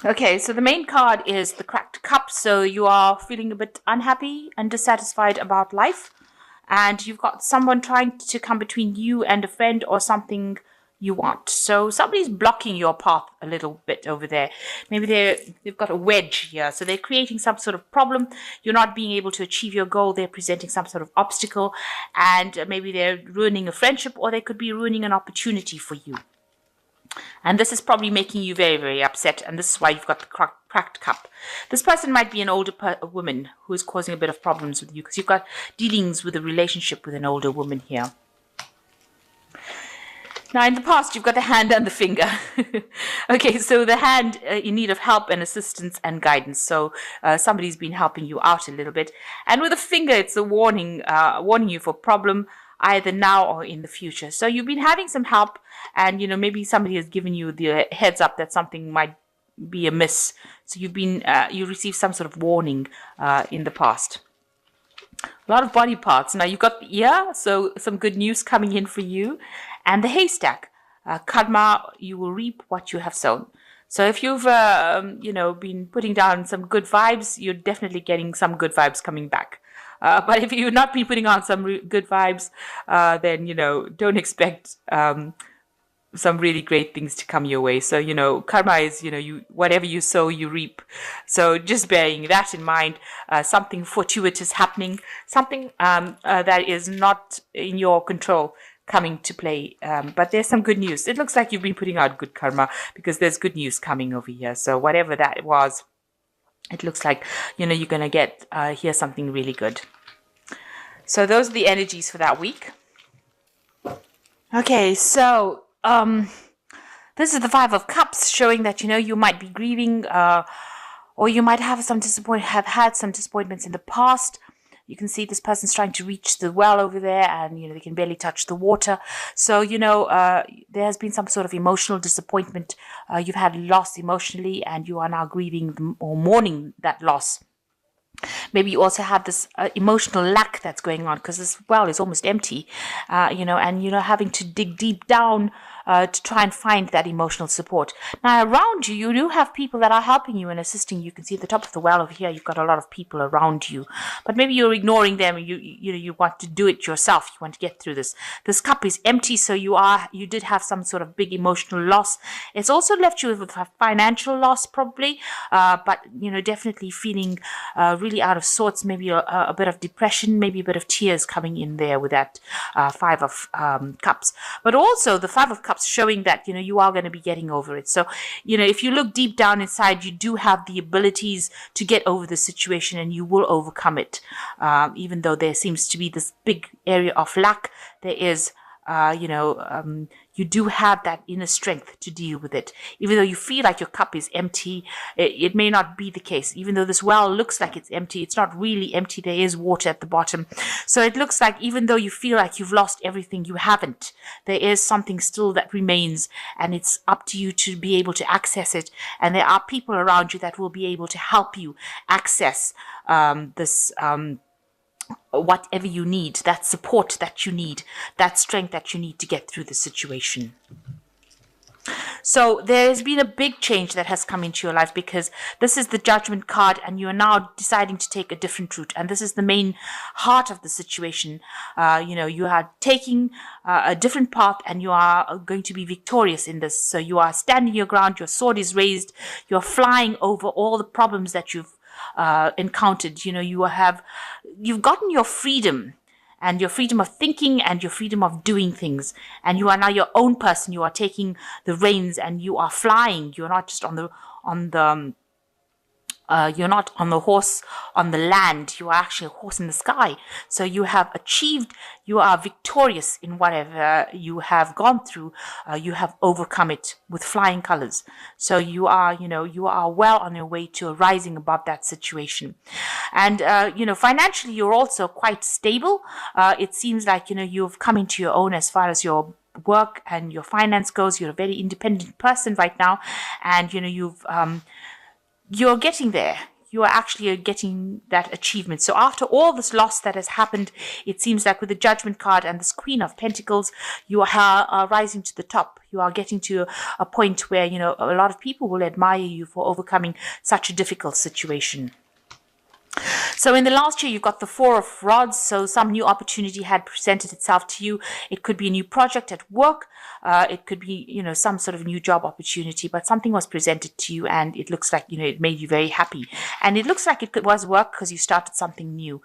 Okay, so the main card is the cracked cup. So you are feeling a bit unhappy and dissatisfied about life, and you've got someone trying to come between you and a friend or something you want. So somebody's blocking your path a little bit over there. Maybe they've got a wedge here, so they're creating some sort of problem. You're not being able to achieve your goal. They're presenting some sort of obstacle, and maybe they're ruining a friendship, or they could be ruining an opportunity for you. And this is probably making you very, very upset. And this is why you've got the cracked cup. This person might be an older woman who is causing a bit of problems with you, because you've got dealings with a relationship with an older woman here. Now, in the past, you've got the hand and the finger. Okay, so the hand in need of help and assistance and guidance. So somebody's been helping you out a little bit. And with the finger, it's a warning, warning you for problem either now or in the future. So you've been having some help, and maybe somebody has given you the heads up that something might be amiss. So you received some sort of warning in the past. A lot of body parts. Now you've got the ear, so some good news coming in for you. And the haystack, karma, you will reap what you have sown. So if you've, been putting down some good vibes, you're definitely getting some good vibes coming back. But if you've not been putting on some good vibes, then, don't expect some really great things to come your way. So, karma is, whatever you sow, you reap. So just bearing that in mind, something fortuitous happening, something that is not in your control coming to play. But there's some good news. It looks like you've been putting out good karma, because there's good news coming over here. So whatever that was, it looks like, you're going to get, hear something really good. So those are the energies for that week. Okay, so this is the Five of Cups, showing that you might be grieving, or you might have had some disappointments in the past. You can see this person's trying to reach the well over there, and they can barely touch the water. So there has been some sort of emotional disappointment. You've had loss emotionally, and you are now grieving or mourning that loss. Maybe you also have this emotional lack that's going on, because this well is almost empty, and having to dig deep down to try and find that emotional support. Now, around you, you do have people that are helping you and assisting you. You can see at the top of the well over here, you've got a lot of people around you, but maybe you're ignoring them. And you want to do it yourself. You want to get through this. This cup is empty, so you did have some sort of big emotional loss. It's also left you with a financial loss, probably, but definitely feeling really out of sorts. Maybe a bit of depression, maybe a bit of tears coming in there with that Five of Cups. But also the Five of Cups showing that you are going to be getting over it. So if you look deep down inside, you do have the abilities to get over the situation, and you will overcome it. Even though there seems to be this big area of lack, there is you do have that inner strength to deal with it. Even though you feel like your cup is empty, it may not be the case. Even though this well looks like it's empty, it's not really empty. There is water at the bottom. So it looks like even though you feel like you've lost everything, you haven't. There is something still that remains, and it's up to you to be able to access it. And there are people around you that will be able to help you access this whatever you need, that support that you need, that strength that you need to get through the situation. So there has been a big change that has come into your life, because this is the Judgment card, and you are now deciding to take a different route. And this is the main heart of the situation. You are taking a different path, and you are going to be victorious in this. So you are standing your ground, your sword is raised, you're flying over all the problems that you've encountered. You've gotten your freedom, and your freedom of thinking, and your freedom of doing things, and you are now your own person. You are taking the reins, and you are flying. You're not just on the you're not on the horse on the land. You are actually a horse in the sky. So you have achieved, you are victorious in whatever you have gone through. You have overcome it with flying colors. So you are well on your way to rising above that situation. And, financially, you're also quite stable. It seems like, you've come into your own as far as your work and your finance goes. You're a very independent person right now. And, you're getting there. you are actually getting that achievement. So after all this loss that has happened, it seems like with the Judgment card and this Queen of Pentacles, you are rising to the top. You are getting to a point where, you know, a lot of people will admire you for overcoming such a difficult situation. So in the last year, you've got the Four of Rods. So some new opportunity had presented itself to you. It could be a new project at work. It could be, you know, some sort of new job opportunity, but something was presented to you and it looks like, you know, it made you very happy. And it looks like it was work because you started something new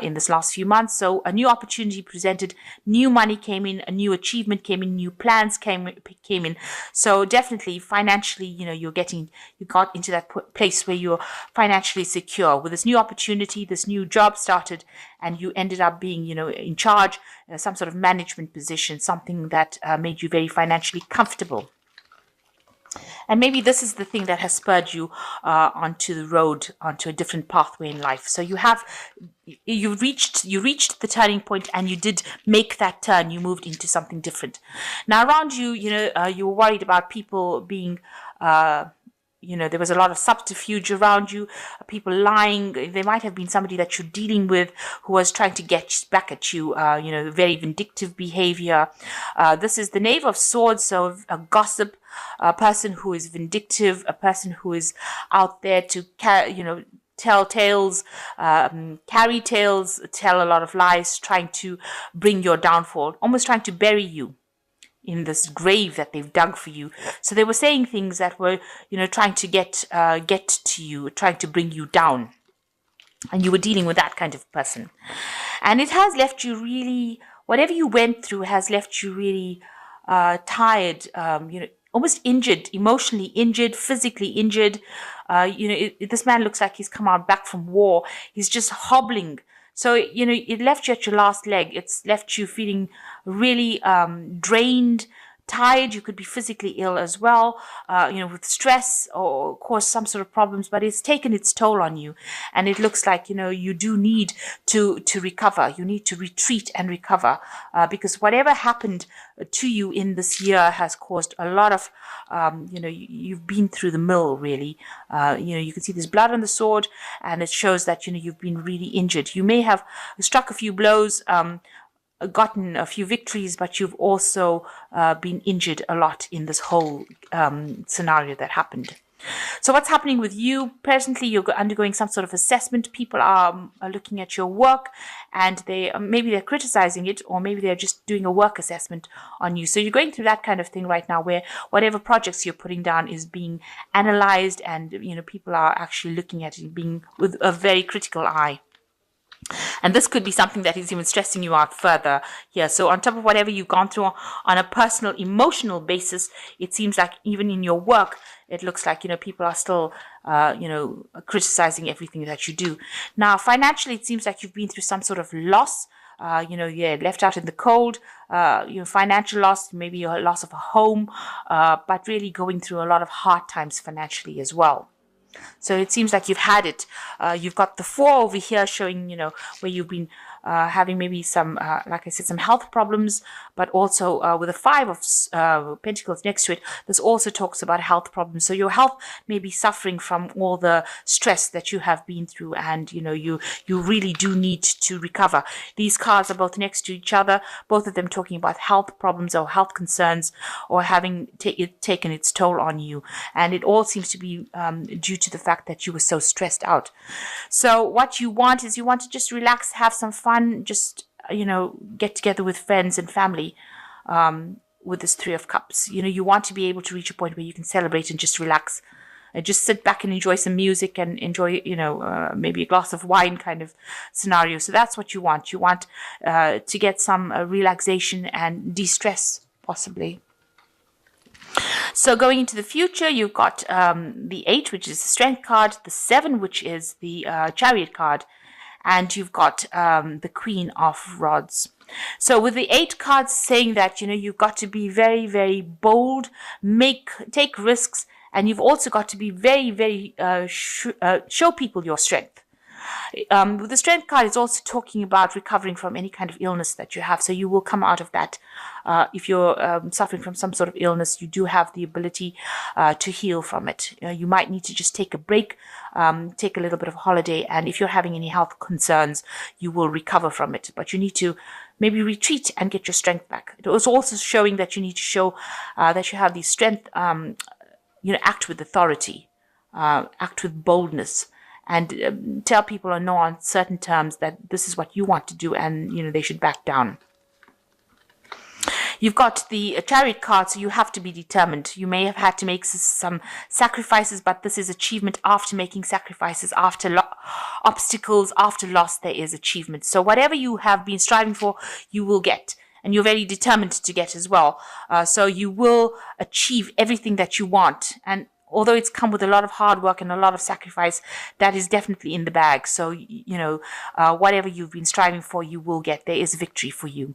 in this last few months. So a new opportunity presented, new money came in, a new achievement came in, new plans came in. So definitely financially, you know, you got into that place where you're financially secure. With this new opportunity, this new job started, and you ended up being, you know, in charge, some sort of management position, something that made you very financially comfortable. And maybe this is the thing that has spurred you onto the road, onto a different pathway in life. So you reached the turning point, and you did make that turn. You moved into something different. Now around you, you know, you were worried about people being you know, there was a lot of subterfuge around you, people lying. There might have been somebody that you're dealing with who was trying to get back at you, you know, very vindictive behavior. This is the Knave of Swords, so a gossip, a person who is vindictive, a person who is out there to, you know, tell tales, carry tales, tell a lot of lies, trying to bring your downfall, almost trying to bury you in this grave that they've dug for you. So they were saying things that were, you know, trying to get to you, trying to bring you down. And you were dealing with that kind of person. And it has left you really, whatever you went through has left you really tired, you know, almost injured, emotionally injured, physically injured. You know, this man looks like he's come out back from war. He's just hobbling. So, you know, it left you at your last leg. It's left you feeling really drained, tired. You could be physically ill as well, you know, with stress or cause some sort of problems, but it's taken its toll on you. And it looks like, you know, you do need to recover. You need to retreat and recover because whatever happened to you in this year has caused a lot of, you know, you've been through the mill, really. You know, you can see there's blood on the sword, and it shows that, you know, you've been really injured. You may have struck a few blows, gotten a few victories, but you've also been injured a lot in this whole scenario that happened. So what's happening with you? Presently, you're undergoing some sort of assessment. People are looking at your work, and maybe they're criticizing it, or maybe they're just doing a work assessment on you. So you're going through that kind of thing right now, where whatever projects you're putting down is being analyzed, and, you know, people are actually looking at it being with a very critical eye. And this could be something that is even stressing you out further here. So on top of whatever you've gone through on a personal, emotional basis, it seems like even in your work, it looks like, you know, people are still, you know, criticizing everything that you do. Now, financially, it seems like you've been through some sort of loss. You know, left out in the cold, you know, financial loss, maybe a loss of a home, but really going through a lot of hard times financially as well. So it seems like you've had it. You've got the 4 over here showing, you know, where you've been having maybe some, like I said, some health problems, but also with the 5 of Pentacles next to it, this also talks about health problems. So your health may be suffering from all the stress that you have been through, and, you know, you really do need to recover. These cards are both next to each other, both of them talking about health problems or health concerns, or having taken its toll on you. And it all seems to be due to the fact that you were so stressed out. So what you want is you want to just relax, have some fun, just, you know, get together with friends and family with this 3 of Cups. You know, you want to be able to reach a point where you can celebrate and just relax and just sit back and enjoy some music and enjoy, you know, maybe a glass of wine kind of scenario. So that's what you want. You want to get some relaxation and de-stress, possibly. So going into the future, you've got the 8, which is the Strength card, the 7, which is the Chariot card, and you've got the Queen of Rods. So with the 8 cards saying that, you know, you've got to be very, very bold, take risks, and you've also got to be very, very show people your strength. With the strength card, it's also talking about recovering from any kind of illness that you have. So you will come out of that. If you're suffering from some sort of illness, you do have the ability to heal from it. You might need to just take a break, take a little bit of holiday, and if you're having any health concerns, you will recover from it. But you need to maybe retreat and get your strength back. It was also showing that you need to show that you have the strength, act with authority, act with boldness, and tell people or know on certain terms that this is what you want to do, and they should back down. You've got the chariot card, so you have to be determined. You may have had to make some sacrifices, but this is achievement after making sacrifices, after obstacles, after loss, there is achievement. So whatever you have been striving for, you will get. And you're very determined to get as well. So you will achieve everything that you want. And although it's come with a lot of hard work and a lot of sacrifice, that is definitely in the bag. So, whatever you've been striving for, you will get. There is victory for you.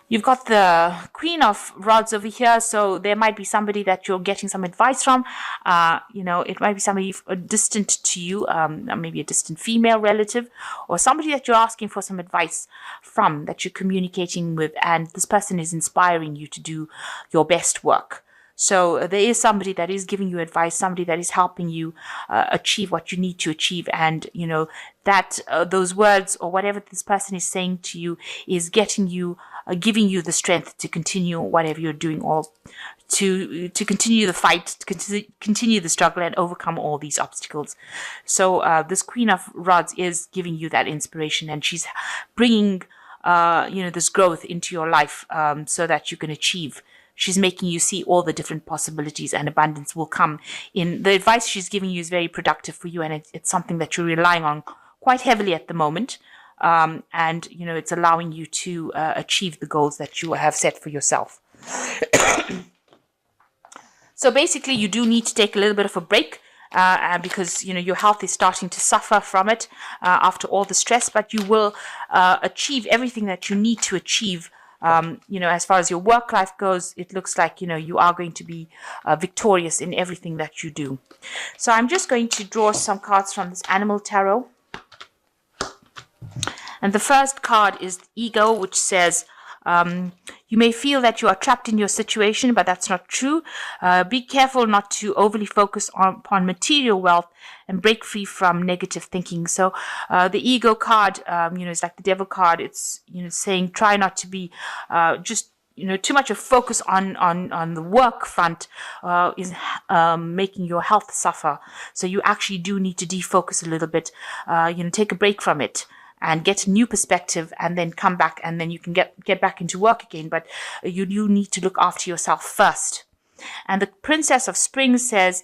You've got the Queen of Rods over here, so there might be somebody that you're getting some advice from. It might be somebody distant to you, maybe a distant female relative, or somebody that you're asking for some advice from, that you're communicating with, and this person is inspiring you to do your best work. So there is somebody that is giving you advice, somebody that is helping you achieve what you need to achieve. And, that those words or whatever this person is saying to you is giving you the strength to continue whatever you're doing, or to continue the fight, to continue the struggle and overcome all these obstacles. So this Queen of Rods is giving you that inspiration, and she's bringing, this growth into your life so that you can achieve. She's making you see all the different possibilities, and abundance will come in. The advice she's giving you is very productive for you, and it's something that you're relying on quite heavily at the moment. And, it's allowing you to achieve the goals that you have set for yourself. So basically, you do need to take a little bit of a break because, your health is starting to suffer from it after all the stress, but you will achieve everything that you need to achieve. As far as your work life goes, it looks like, you are going to be victorious in everything that you do. So I'm just going to draw some cards from this Animal Tarot. And the first card is the Ego, which says, you may feel that you are trapped in your situation, but that's not true. Be careful not to overly focus upon material wealth and break free from negative thinking. So the Ego card, is like the Devil card. It's, saying try not to be just too much of focus on the work front is making your health suffer. So you actually do need to defocus a little bit, take a break from it and get a new perspective, and then come back, and then you can get back into work again. But you need to look after yourself first. And the Princess of Spring says,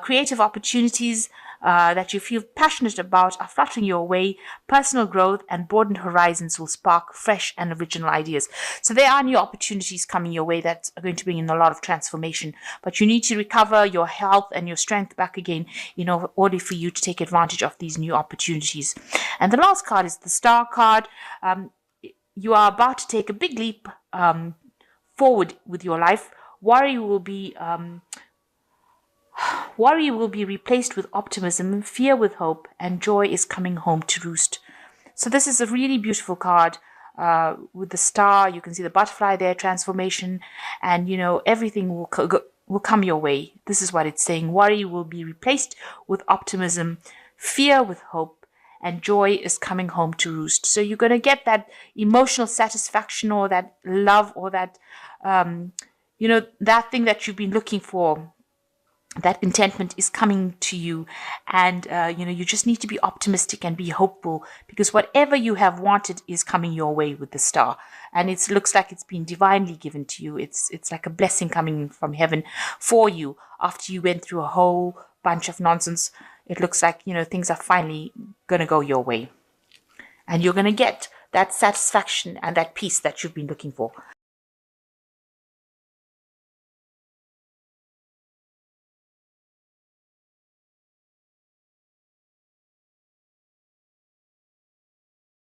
creative opportunities that you feel passionate about are fluttering your way. Personal growth and broadened horizons will spark fresh and original ideas. So there are new opportunities coming your way that are going to bring in a lot of transformation. But you need to recover your health and your strength back again in order for you to take advantage of these new opportunities. And the last card is the Star card. You are about to take a big leap forward with your life. Worry will be replaced with optimism, fear with hope, and joy is coming home to roost. So this is a really beautiful card with the star. You can see the butterfly there, transformation, and everything will come your way. This is what it's saying. Worry will be replaced with optimism, fear with hope, and joy is coming home to roost. So you're going to get that emotional satisfaction, or that love, or that that thing that you've been looking for. That contentment is coming to you, and you just need to be optimistic and be hopeful, because whatever you have wanted is coming your way with the star, and it looks like it's been divinely given to you. It's like a blessing coming from heaven for you after you went through a whole bunch of nonsense. It looks like things are finally going to go your way, and you're going to get that satisfaction and that peace that you've been looking for.